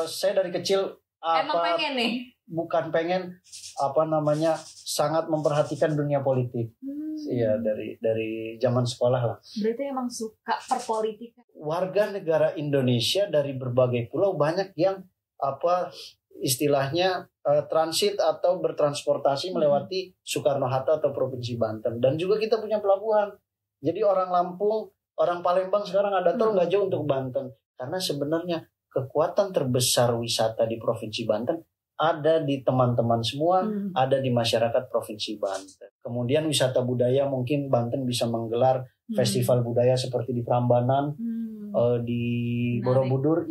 Saya dari kecil Emang pengen nih? Bukan pengen, sangat memperhatikan dunia politik. Iya, dari zaman sekolah lah. Berarti emang suka perpolitikan. Warga negara Indonesia dari berbagai pulau banyak yang istilahnya transit atau bertransportasi melewati Soekarno-Hatta atau Provinsi Banten. Dan juga kita punya pelabuhan. Jadi orang Lampung, orang Palembang sekarang ada tol nggak jauh untuk Banten. Karena sebenarnya kekuatan terbesar wisata di Provinsi Banten ada di teman-teman semua, ada di masyarakat Provinsi Banten. Kemudian wisata budaya, mungkin Banten bisa menggelar festival budaya seperti di Prambanan, di Borobudur,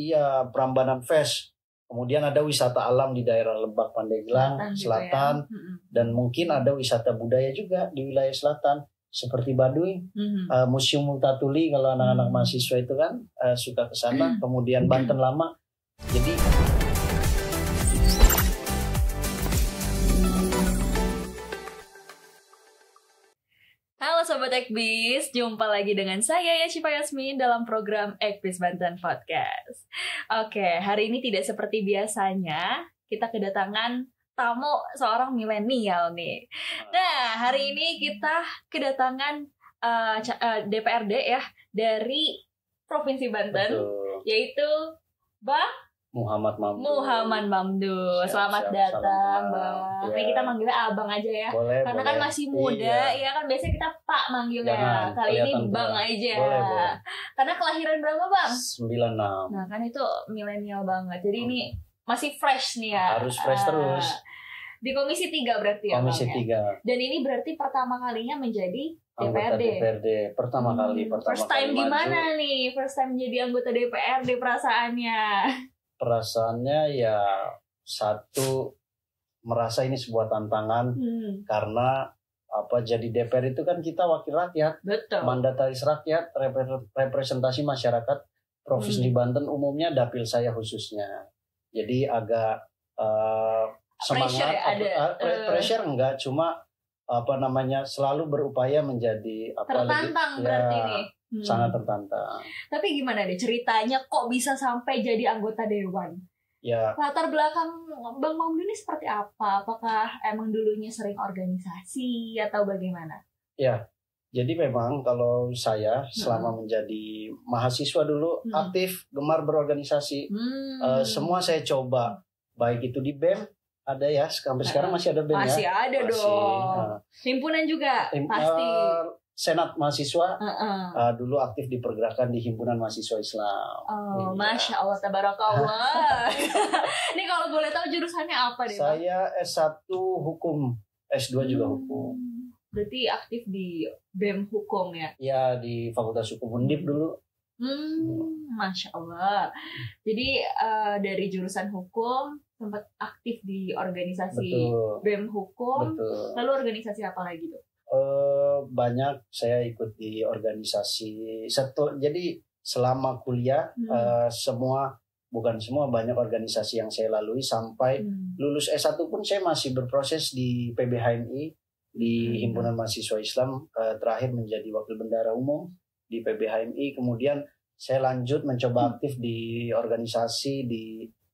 Prambanan Fest. Kemudian ada wisata alam di daerah Lebak, Pandeglang, Selatan, dan mungkin ada wisata budaya juga di wilayah selatan seperti Baduy, Museum Multatuli kalau anak-anak mahasiswa itu kan suka ke sana. Kemudian Banten Lama. Jadi halo Sobat Ekbis, jumpa lagi dengan saya Yashifa Yasmin dalam program Ekbis Banten Podcast. Oke, hari ini tidak seperti biasanya, kita kedatangan tamu seorang milenial nih. Nah, hari ini kita kedatangan DPRD ya dari Provinsi Banten. Betul. Yaitu Bang Muhammad Mamdu. Selamat datang, Bang. Ya. Ini kita manggilnya Abang aja ya. Karena kan masih muda, ya kan biasanya kita Pak manggilnya. Kali ini Bang aja. Boleh. Karena kelahiran berapa, Bang? 96. Nah, kan itu milenial banget. Jadi ini masih fresh nih ya. Harus fresh terus. Di Komisi 3 berarti ya, Komisi Bang, 3. ya? Dan ini berarti pertama kalinya menjadi anggota DPRD. Pertama kali first time kali gimana maju. Nih? First time jadi anggota DPRD perasaannya? Perasaannya ya satu, merasa ini sebuah tantangan karena jadi DPR itu kan kita wakil rakyat. Betul. Mandataris rakyat, representasi masyarakat Provinsi Banten, umumnya dapil saya khususnya. Jadi agak semangat, pressure enggak, cuma selalu berupaya menjadi tertantang berarti nih. Sangat tertantang. Tapi gimana deh ceritanya kok bisa sampai jadi anggota dewan? Ya. Latar belakang Bang Mamdu ini seperti apa? Apakah emang dulunya sering organisasi atau bagaimana? Ya. Jadi memang kalau saya selama menjadi mahasiswa dulu aktif, gemar berorganisasi. Semua saya coba, baik itu di BEM, ada ya, sampai sekarang masih ada BEM ya? Masih ada dong. Himpunan juga pasti. Senat mahasiswa, dulu aktif di pergerakan di Himpunan Mahasiswa Islam. Oh, Masya Allah, tabarakallah. Ini kalau boleh tahu jurusannya apa deh, Bang? Saya S1 Hukum, S2 juga Hukum. Berarti aktif di BEM Hukum ya? Ya, di Fakultas Hukum Undip dulu. Masya Allah. Jadi dari jurusan hukum sempat aktif di organisasi BEM Hukum. Betul. Lalu organisasi apa lagi tuh? Banyak saya ikut di organisasi. Jadi selama kuliah banyak organisasi yang saya lalui sampai lulus S1 pun saya masih berproses di PBHMI, di Himpunan Mahasiswa Islam, terakhir menjadi wakil bendahara umum di PBHMI. Kemudian saya lanjut mencoba aktif di organisasi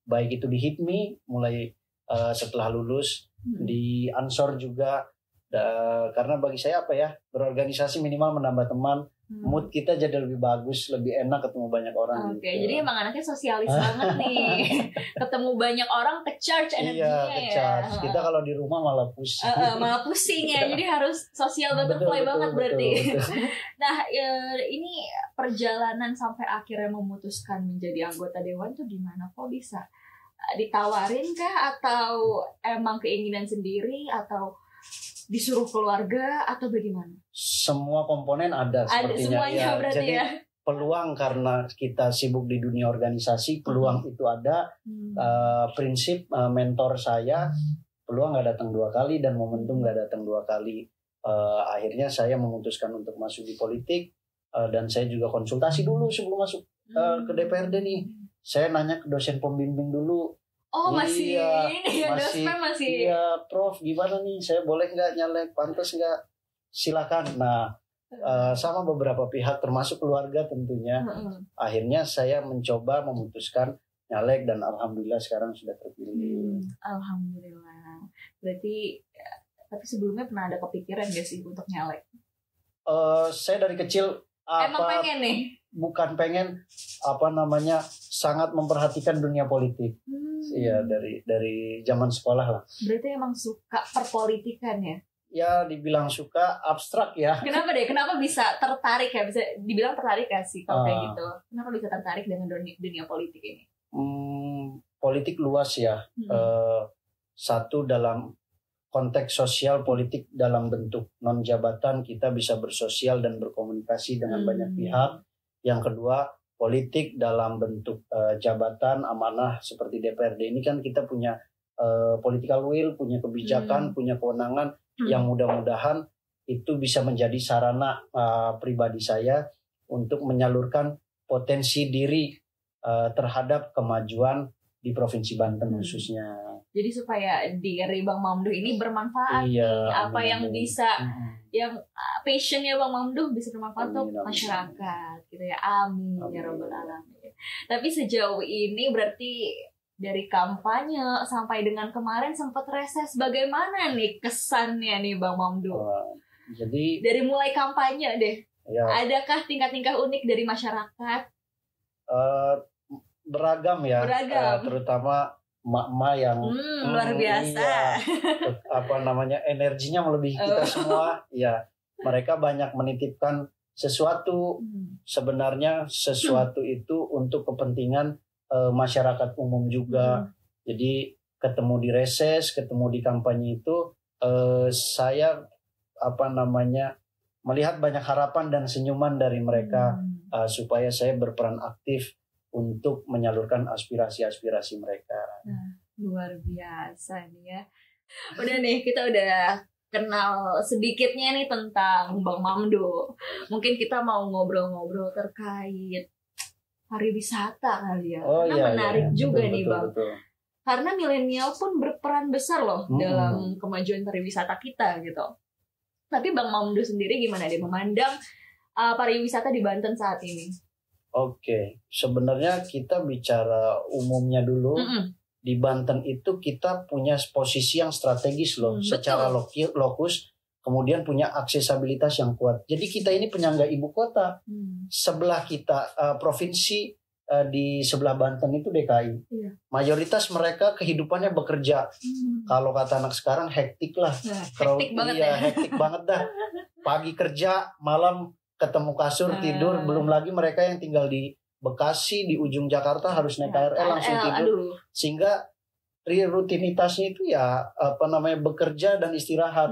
baik itu di HIPMI mulai setelah lulus, di Ansor juga. Karena bagi saya berorganisasi minimal menambah teman, mood kita jadi lebih bagus, lebih enak ketemu banyak orang. Oke, jadi emang anaknya sosialis banget nih. Ketemu banyak orang, ke-charge energinya ya. Kita kalau di rumah malah pusing. Malah pusing ya, jadi harus sosial butterfly banget berarti. Betul. Nah, ini perjalanan sampai akhirnya memutuskan menjadi anggota dewan tuh gimana? Kok bisa ditawarin kah? Atau emang keinginan sendiri? Atau disuruh keluarga atau bagaimana? Semua komponen ada sepertinya. Semuanya berarti jadi, ya. Peluang karena kita sibuk di dunia organisasi, peluang itu ada. Prinsip mentor saya, peluang nggak datang 2 kali dan momentum nggak datang 2 kali. Akhirnya saya memutuskan untuk masuk di politik, dan saya juga konsultasi dulu sebelum masuk ke DPRD nih. Saya nanya ke dosen pembimbing dulu. Oh masih masih. Iya, Prof, gimana nih? Saya boleh nggak nyalek? Pantas nggak? Silakan. Nah, sama beberapa pihak termasuk keluarga tentunya. Akhirnya saya mencoba memutuskan nyalek dan alhamdulillah sekarang sudah terpilih. Alhamdulillah. Berarti tapi sebelumnya pernah ada kepikiran gak sih untuk nyalek? Saya dari kecil Emang pengen nih? Bukan pengen, sangat memperhatikan dunia politik. Iya, dari zaman sekolah lah. Berarti emang suka perpolitikan ya? Ya, dibilang suka abstrak ya. Kenapa deh? Kenapa bisa tertarik ya? Bisa dibilang tertarik gak sih kalau kayak gitu? Kenapa bisa tertarik dengan dunia politik ini? Politik luas ya. Satu dalam konteks sosial, politik dalam bentuk non jabatan, kita bisa bersosial dan berkomunikasi dengan banyak pihak. Yang kedua, politik dalam bentuk jabatan amanah seperti DPRD ini kan kita punya political will, punya kebijakan, punya kewenangan yang mudah-mudahan itu bisa menjadi sarana pribadi saya untuk menyalurkan potensi diri terhadap kemajuan di Provinsi Banten khususnya. Jadi supaya diri Bang Mamduh ini bermanfaat, apa yang bisa, yang passionnya Bang Mamduh bisa bermanfaat untuk masyarakat, gitu ya. Amin ya Rabbal Alamin. Tapi sejauh ini berarti dari kampanye sampai dengan kemarin sempat reses, bagaimana nih kesannya nih Bang Mamduh? Jadi dari mulai kampanye deh, adakah tingkah-tingkah unik dari masyarakat? Beragam ya, terutama emak-emak yang luar biasa. Energinya melebihi kita semua. Ya, mereka banyak menitipkan sesuatu. Sebenarnya sesuatu itu untuk kepentingan masyarakat umum juga. Jadi ketemu di reses, ketemu di kampanye itu, saya melihat banyak harapan dan senyuman dari mereka supaya saya berperan aktif untuk menyalurkan aspirasi-aspirasi mereka. Luar biasa nih ya. Udah nih, kita udah kenal sedikitnya nih tentang Bang Mamduh. Mungkin kita mau ngobrol-ngobrol terkait pariwisata kali ya. Karena menarik juga nih Bang. Betul. Karena milenial pun berperan besar loh dalam kemajuan pariwisata kita gitu. Tapi Bang Mamduh sendiri gimana dia memandang pariwisata di Banten saat ini? Oke, sebenarnya kita bicara umumnya dulu. Di Banten itu kita punya posisi yang strategis loh, secara lokus, kemudian punya aksesabilitas yang kuat. Jadi kita ini penyangga ibu kota. Sebelah kita provinsi di sebelah Banten itu DKI. Mayoritas mereka kehidupannya bekerja. Kalau kata anak sekarang hektik lah. Hektik banget ya. Hektik banget dah. Pagi kerja, malam ketemu kasur, tidur. Belum lagi mereka yang tinggal di Bekasi, di ujung Jakarta harus naik KRL langsung tidur. Sehingga rutinitasnya itu bekerja dan istirahat.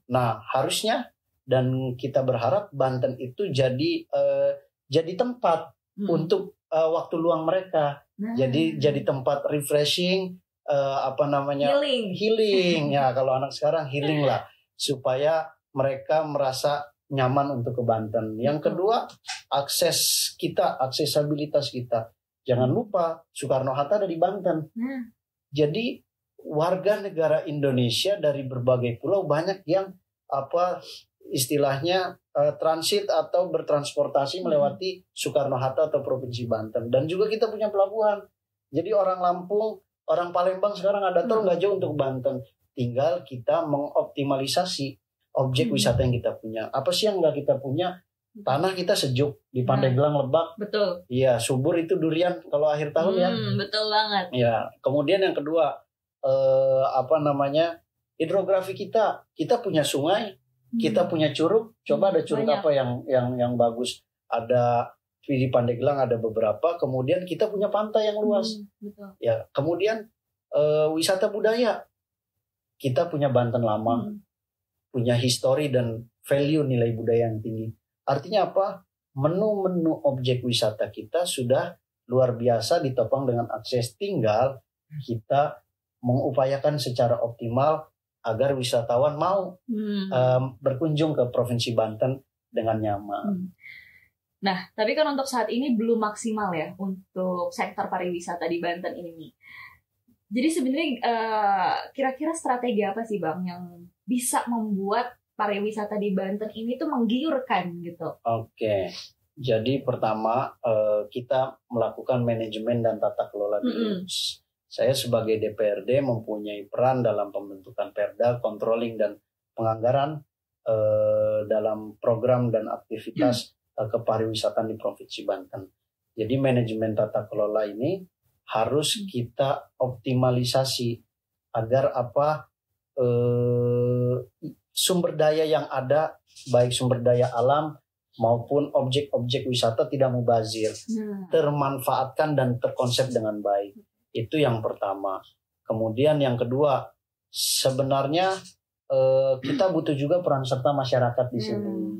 Nah, harusnya dan kita berharap Banten itu jadi tempat untuk waktu luang mereka. Jadi tempat refreshing, healing. Ya, kalau anak sekarang healing lah, supaya mereka merasa nyaman untuk ke Banten. Yang kedua, aksesabilitas kita. Jangan lupa Soekarno-Hatta ada di Banten. Jadi warga negara Indonesia dari berbagai pulau banyak yang istilahnya transit atau bertransportasi melewati Soekarno-Hatta atau Provinsi Banten. Dan juga kita punya pelabuhan. Jadi orang Lampung, orang Palembang sekarang ada tol nggak jauh untuk Banten. Tinggal kita mengoptimalisasi objek wisata yang kita punya. Apa sih yang nggak kita punya? Tanah kita sejuk di Pandeglang, Lebak. Betul. Iya, subur itu durian kalau akhir tahun ya. Betul banget. Ya, kemudian yang kedua hidrografi kita punya sungai, kita punya curug. Coba ada curug apa yang bagus? Ada di Pandeglang ada beberapa. Kemudian kita punya pantai yang luas. Betul. Ya, kemudian wisata budaya. Kita punya Banten Lama. Punya histori dan value nilai budaya yang tinggi. Artinya apa? Menu-menu objek wisata kita sudah luar biasa ditopang dengan akses. Tinggal kita mengupayakan secara optimal agar wisatawan mau berkunjung ke Provinsi Banten dengan nyaman. Nah, tapi kan untuk saat ini belum maksimal ya untuk sektor pariwisata di Banten ini. Jadi sebenarnya kira-kira strategi apa sih Bang yang bisa membuat pariwisata di Banten ini tuh menggiurkan gitu? Oke. Jadi pertama kita melakukan manajemen dan tata kelola dulu. Saya sebagai DPRD mempunyai peran dalam pembentukan perda, controlling dan penganggaran dalam program dan aktivitas kepariwisataan di Provinsi Banten. Jadi manajemen tata kelola ini harus kita optimalisasi agar sumber daya yang ada, baik sumber daya alam maupun objek-objek wisata tidak mubazir, termanfaatkan dan terkonsep dengan baik. Itu yang pertama. Kemudian yang kedua, sebenarnya kita butuh juga peran serta masyarakat di sini.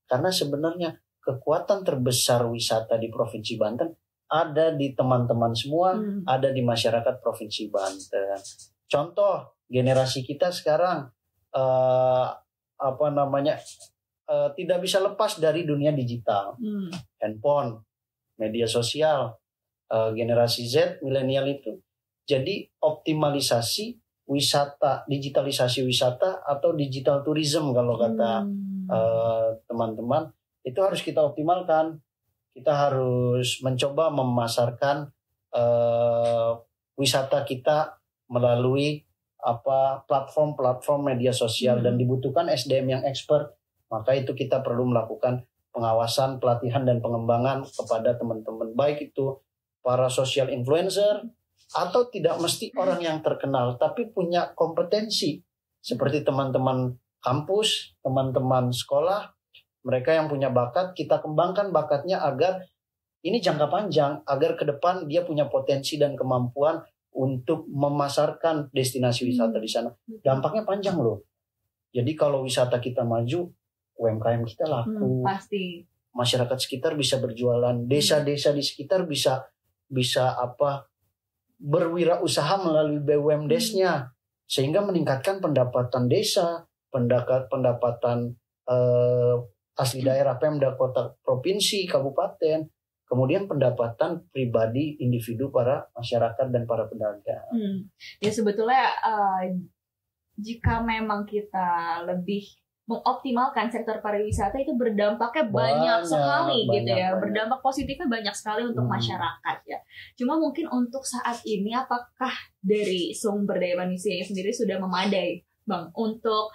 Karena sebenarnya kekuatan terbesar wisata di Provinsi Banten ada di teman-teman semua, ada di masyarakat Provinsi Banten. Contoh, generasi kita sekarang tidak bisa lepas dari dunia digital, handphone, media sosial, generasi Z, milenial itu. Jadi optimalisasi wisata, digitalisasi wisata atau digital tourism kalau kata teman-teman, itu harus kita optimalkan. Kita harus mencoba memasarkan wisata kita melalui platform-platform media sosial dan dibutuhkan SDM yang expert. Maka itu kita perlu melakukan pengawasan, pelatihan dan pengembangan kepada teman-teman, baik itu para social influencer atau tidak mesti orang yang terkenal tapi punya kompetensi seperti teman-teman kampus, teman-teman sekolah, mereka yang punya bakat, kita kembangkan bakatnya agar ini jangka panjang, agar ke depan dia punya potensi dan kemampuan untuk memasarkan destinasi wisata di sana. Dampaknya panjang loh. Jadi kalau wisata kita maju, UMKM kita laku. Pasti. Masyarakat sekitar bisa berjualan, desa-desa di sekitar bisa berwirausaha melalui BUMDes-nya, sehingga meningkatkan pendapatan desa, pendapatan asli daerah, Pemda, kota, provinsi, kabupaten, kemudian pendapatan pribadi individu para masyarakat dan para pedagang. Ya sebetulnya jika memang kita lebih mengoptimalkan sektor pariwisata itu berdampaknya banyak sekali gitu ya. Berdampak positifnya banyak sekali untuk masyarakat ya. Cuma mungkin untuk saat ini apakah dari sumber daya manusianya sendiri sudah memadai, Bang, untuk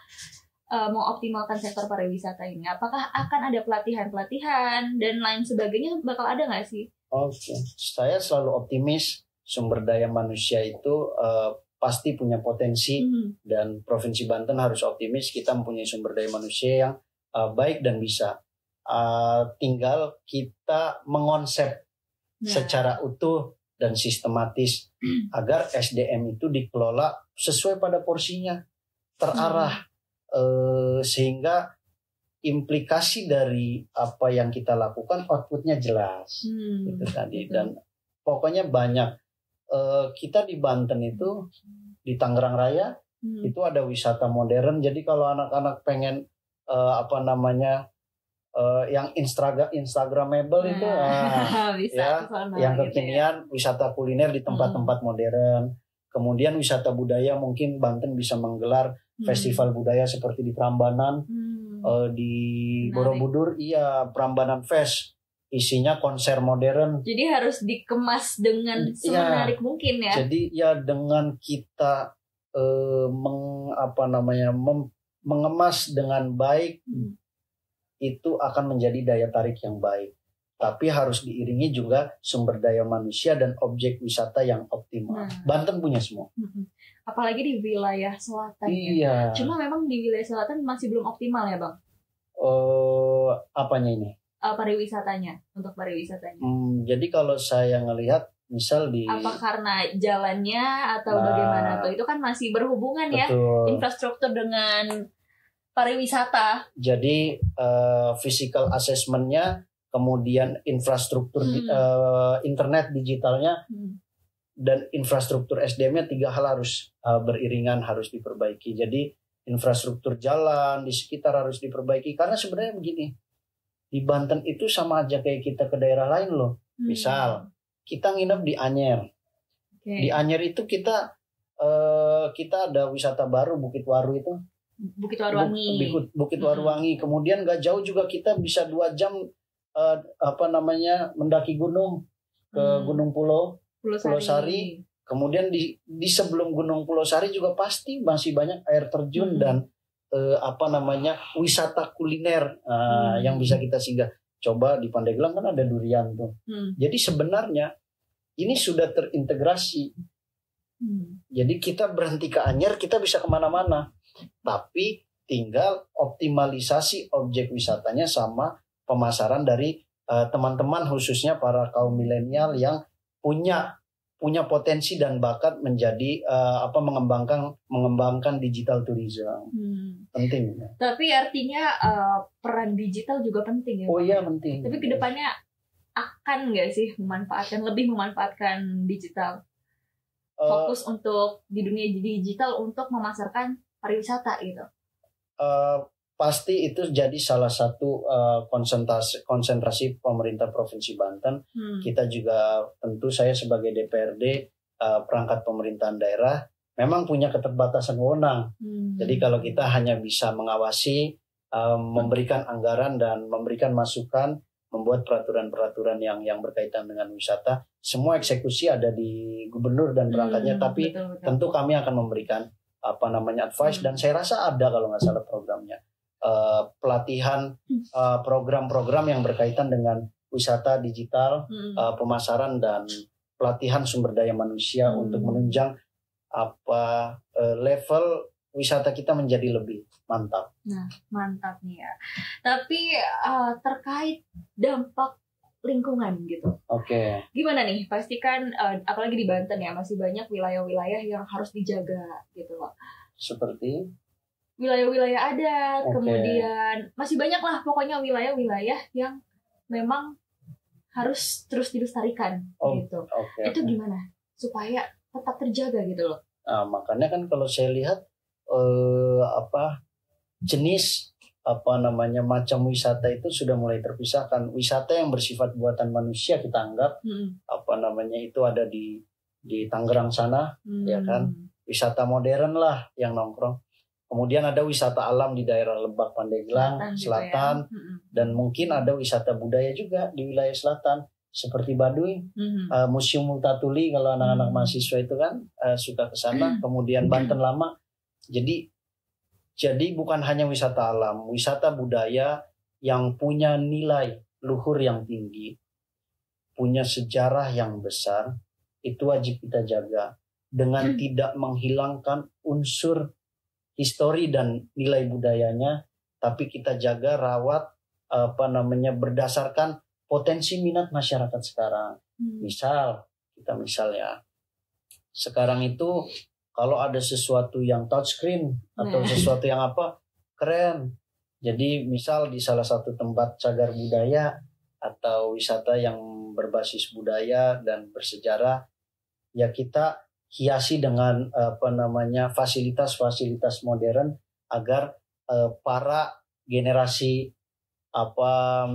mengoptimalkan sektor pariwisata ini? Apakah akan ada pelatihan-pelatihan dan lain sebagainya, bakal ada nggak sih? Oke, saya selalu optimis sumber daya manusia itu pasti punya potensi dan Provinsi Banten harus optimis kita mempunyai sumber daya manusia yang baik dan bisa. Tinggal kita mengonsep secara utuh dan sistematis agar SDM itu dikelola sesuai pada porsinya, terarah, sehingga implikasi dari apa yang kita lakukan outputnya jelas. Itu tadi. Dan pokoknya banyak. Kita di Banten itu, di Tangerang Raya itu ada wisata modern. Jadi kalau anak-anak pengen yang Instagramable itu yang kekinian, wisata kuliner di tempat-tempat modern. Kemudian wisata budaya, mungkin Banten bisa menggelar festival budaya seperti di Prambanan, di Borobudur, Prambanan Fest. Isinya konser modern. Jadi harus dikemas dengan semenarik mungkin ya. Jadi dengan kita mengemas dengan baik, itu akan menjadi daya tarik yang baik. Tapi harus diiringi juga sumber daya manusia dan objek wisata yang optimal. Banten punya semua. Apalagi di wilayah selatan ya. Cuma memang di wilayah selatan masih belum optimal ya, Bang? Apanya ini? Untuk pariwisatanya. Jadi kalau saya ngelihat misal apa karena jalannya atau bagaimana tuh, itu kan masih berhubungan ya, infrastruktur dengan pariwisata. Jadi physical assessment-nya, kemudian infrastruktur internet digitalnya dan infrastruktur SDM-nya, 3 hal harus beriringan, harus diperbaiki. Jadi infrastruktur jalan di sekitar harus diperbaiki, karena sebenarnya begini, di Banten itu sama aja kayak kita ke daerah lain loh. Misal kita nginep di Anyer. Di Anyer itu kita ada wisata baru, Bukit Waru itu. Bukit Waruwangi. Bukit Waruwangi. Kemudian gak jauh juga kita bisa 2 jam mendaki gunung ke Gunung Pulau Sari. Kemudian di sebelum Gunung Pulau Sari juga pasti masih banyak air terjun dan wisata kuliner yang bisa kita singgah. Coba di Pandeglang kan ada durian tuh. Jadi sebenarnya ini sudah terintegrasi. Jadi kita berhenti ke Anyer, kita bisa kemana-mana. Tapi tinggal optimalisasi objek wisatanya sama pemasaran dari teman-teman, khususnya para kaum milenial yang punya potensi dan bakat menjadi mengembangkan digital tourism. Penting. Tapi artinya peran digital juga penting ya. Oh iya, penting. Tapi kedepannya akan nggak sih lebih memanfaatkan digital? Fokus untuk di dunia digital untuk memasarkan pariwisata gitu. Pasti itu jadi salah satu konsentrasi pemerintah Provinsi Banten. Kita juga tentu, saya sebagai DPRD perangkat pemerintahan daerah memang punya keterbatasan wewenang. Jadi kalau kita hanya bisa mengawasi, memberikan anggaran dan memberikan masukan, membuat peraturan-peraturan yang berkaitan dengan wisata, semua eksekusi ada di gubernur dan perangkatnya. Tapi betul. Tentu kami akan memberikan advice dan saya rasa ada kalau nggak salah programnya. Pelatihan program-program yang berkaitan dengan wisata digital, pemasaran dan pelatihan sumber daya manusia untuk menunjang level wisata kita menjadi lebih mantap. Nah, mantap nih ya. Tapi terkait dampak lingkungan gitu. Oke. Gimana nih? Pastikan apalagi di Banten ya, masih banyak wilayah-wilayah yang harus dijaga gitu loh. Seperti wilayah-wilayah adat, kemudian masih banyak lah pokoknya wilayah-wilayah yang memang harus terus dilestarikan gitu. Itu gimana supaya tetap terjaga gitu loh? Nah, makanya kan kalau saya lihat jenis macam wisata itu sudah mulai terpisahkan. Wisata yang bersifat buatan manusia kita anggap itu ada di Tangerang sana, ya kan. Wisata modern lah yang nongkrong. Kemudian ada wisata alam di daerah Lebak, Pandeglang, Selatan, dan mungkin ada wisata budaya juga di wilayah selatan seperti Baduy, Museum Multatuli kalau anak-anak mahasiswa itu kan suka ke sana. Kemudian Banten Lama. Jadi bukan hanya wisata alam, wisata budaya yang punya nilai luhur yang tinggi, punya sejarah yang besar, itu wajib kita jaga dengan tidak menghilangkan unsur histori dan nilai budayanya, tapi kita jaga, rawat berdasarkan potensi minat masyarakat sekarang. Misal ya, sekarang itu kalau ada sesuatu yang touchscreen atau sesuatu yang keren. Jadi misal di salah satu tempat cagar budaya atau wisata yang berbasis budaya dan bersejarah, ya kita hiasi dengan fasilitas-fasilitas modern agar para generasi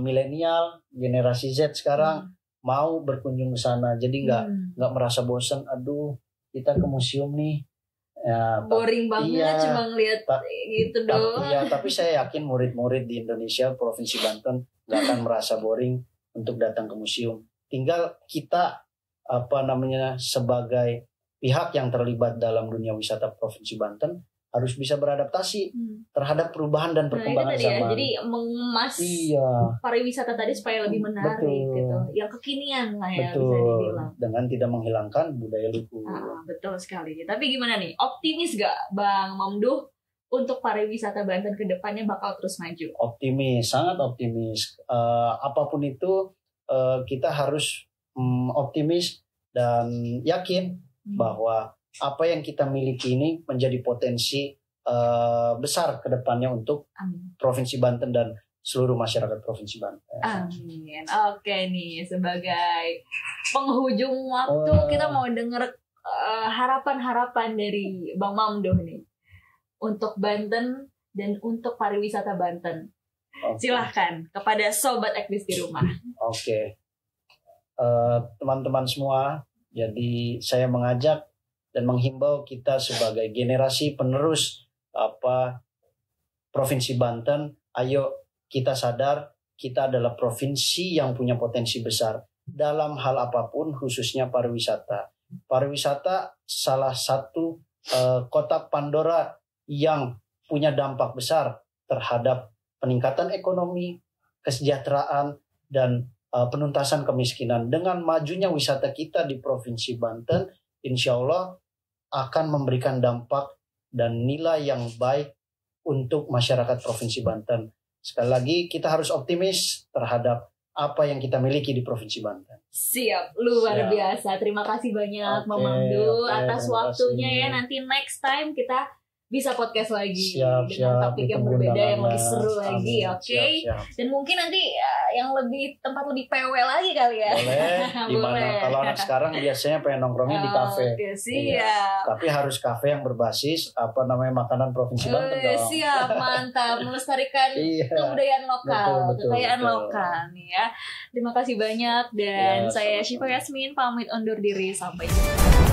milenial, generasi Z sekarang mau berkunjung ke sana. Jadi nggak merasa bosan. Aduh, kita ke museum nih. Ya, boring banget cuma ngeliat gitu doang. Tapi saya yakin murid-murid di Indonesia, Provinsi Banten nggak akan merasa boring untuk datang ke museum. Tinggal kita sebagai pihak yang terlibat dalam dunia wisata Provinsi Banten harus bisa beradaptasi terhadap perubahan dan perkembangan zaman. Ya, jadi mengemas pariwisata tadi supaya lebih menarik gitu. Yang kekinian lah ya, bisa dibilang. Dengan tidak menghilangkan budaya luhur. Betul sekali. Tapi gimana nih? Optimis gak Bang Mamduh untuk pariwisata Banten ke depannya bakal terus maju? Optimis, sangat optimis. Apapun itu kita harus optimis dan yakin bahwa apa yang kita miliki ini menjadi potensi besar ke depannya untuk Provinsi Banten dan seluruh masyarakat Provinsi Banten. Amin. Oke nih, sebagai penghujung waktu kita mau dengar harapan-harapan dari Bang Mamduh nih untuk Banten dan untuk pariwisata Banten. Silahkan kepada Sobat Ekbis di rumah. Teman-teman semua, jadi saya mengajak dan menghimbau kita sebagai generasi penerus Provinsi Banten, ayo kita sadar, kita adalah provinsi yang punya potensi besar dalam hal apapun, khususnya pariwisata. Pariwisata salah satu kota Pandora yang punya dampak besar terhadap peningkatan ekonomi, kesejahteraan, dan penuntasan kemiskinan. Dengan majunya wisata kita di Provinsi Banten, insya Allah akan memberikan dampak dan nilai yang baik untuk masyarakat Provinsi Banten. Sekali lagi kita harus optimis terhadap apa yang kita miliki di Provinsi Banten. Siap, luar biasa. Terima kasih banyak Mamangdu atas waktunya ya. Nanti next time kita bisa podcast lagi dengan topik yang berbeda, yang lebih seru lagi, oke? Dan mungkin nanti yang tempat lebih PW lagi kali ya. Boleh. Gimana? Kalau anak sekarang biasanya pengen nongkrongnya di kafe. Siap. Iya. Tapi harus kafe yang berbasis makanan Provinsi Banten dong. Siap, mantap. Melestarikan kebudayaan lokal, kekayaan lokal nih ya. Terima kasih banyak dan saya Syifa Yasmin pamit undur diri, sampai jumpa.